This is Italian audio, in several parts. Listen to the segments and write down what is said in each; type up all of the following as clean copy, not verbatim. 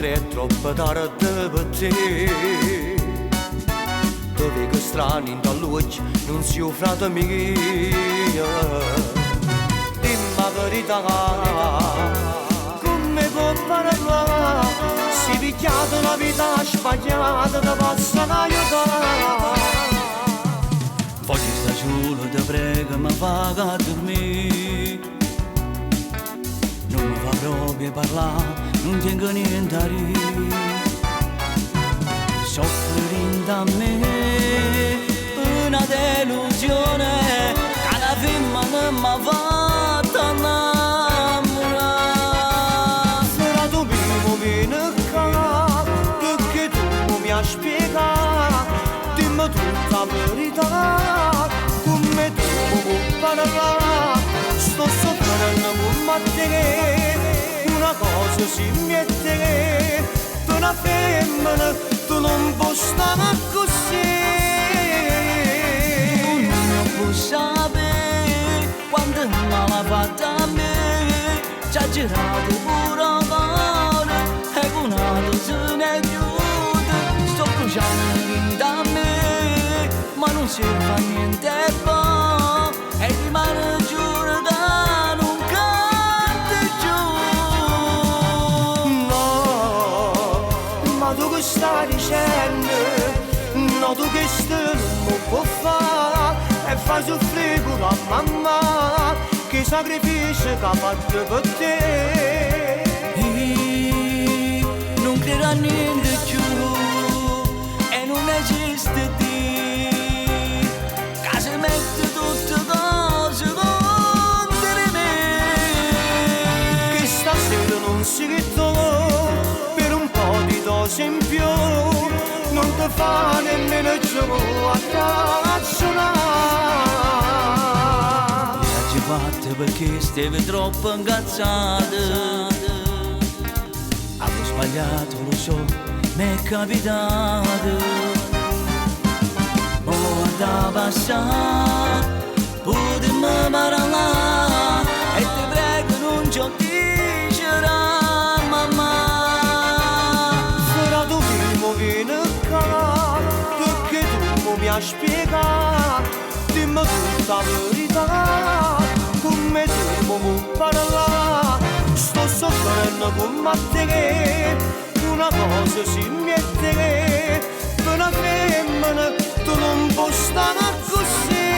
mentre è troppo tardi per te. Dove che strani in dall'occhio non si frate mio. Dimmi la verità, come può parlare? Si picchiate una vita sbagliata, ti possono aiutare. Oggi sta solo, ti prego, mi fa dormire. Non mi fa proprio parlare, non tengo niente a dire. Soffrire da me una delusione che alla fine non mi ha fatto innamorare. Sarà tu primo vieni qua, perché tu mi hai spiegato. Dimmi tutta la verità, come tu mi parlare. Sto soffrendo con te, una cosa si mette, per una femmina tu non puoi stare così. Tu non puoi sapere quanto male ha fatto a me. Ci ha girato pure il cuore e con altro se ne chiude. Sto bruciando da me, ma non si fa niente buono e rimane giuro da non cade giù. No, ma tu che stai dicendo? No, tu che stai non può fare e fa soffrire pure a mamma, che sacrificio che ha fatto per te. Non credo a niente più e non esiste te. Che si mette tutte cose contro me. Che stasera non si ritorna per un po' di dose in più. Non ti fa nemmeno gioco a ragionare. Viaggi fatte perché stavi troppo incazzata. Avevo sbagliato, lo so, mi è capitato. Da passare, potremmo parlare e ti prego non ci dicerai mamma. Sarà tu primo vieni qua, perché tu mi hai spiegato. Dimmi tutta la verità, come tu mi parlare. Sto soffrendo con te, una cosa si mette, per una femmina tu non puoi stare così.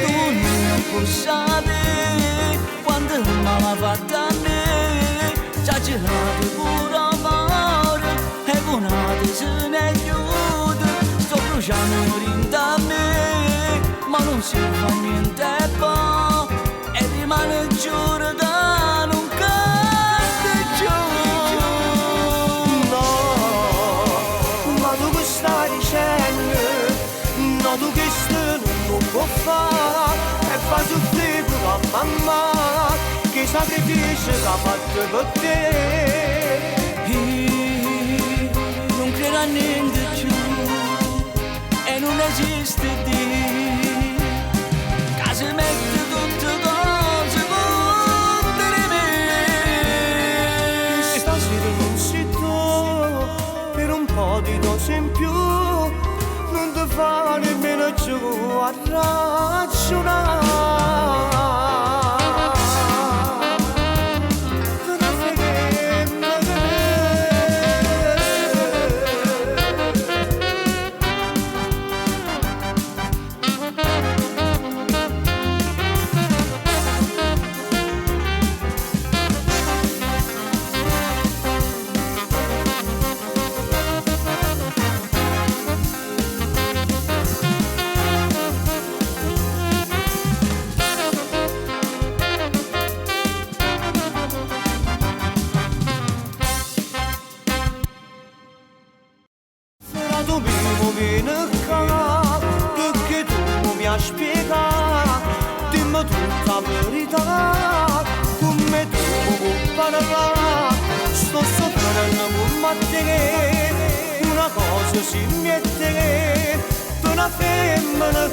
Tu non puoi sapere quanto male ha fatto a me. Ci ha girato pure il cuore e con altro se ne chiude. Sto bruciando dentro a me, ma non si fa niente buono e rimane giuro da non cade giù. No, ma tu che stai dicendo? No, tu che stai non può fare e fa soffrire pure a mamma, che sacrificio che ha fatto per te. Non credo a niente più e non esiste te. Che si mette tutte cose contro me. Che stasera non si trova per un po' di dose in più. Non ti fa nemmeno gioco a ragionare. Tu primo vieni qua, perché tu mi hai spiegato. Dimmi tutta la verità, come tu mi parlare. Sto soffrendo con te, una cosa si mette, per una femmina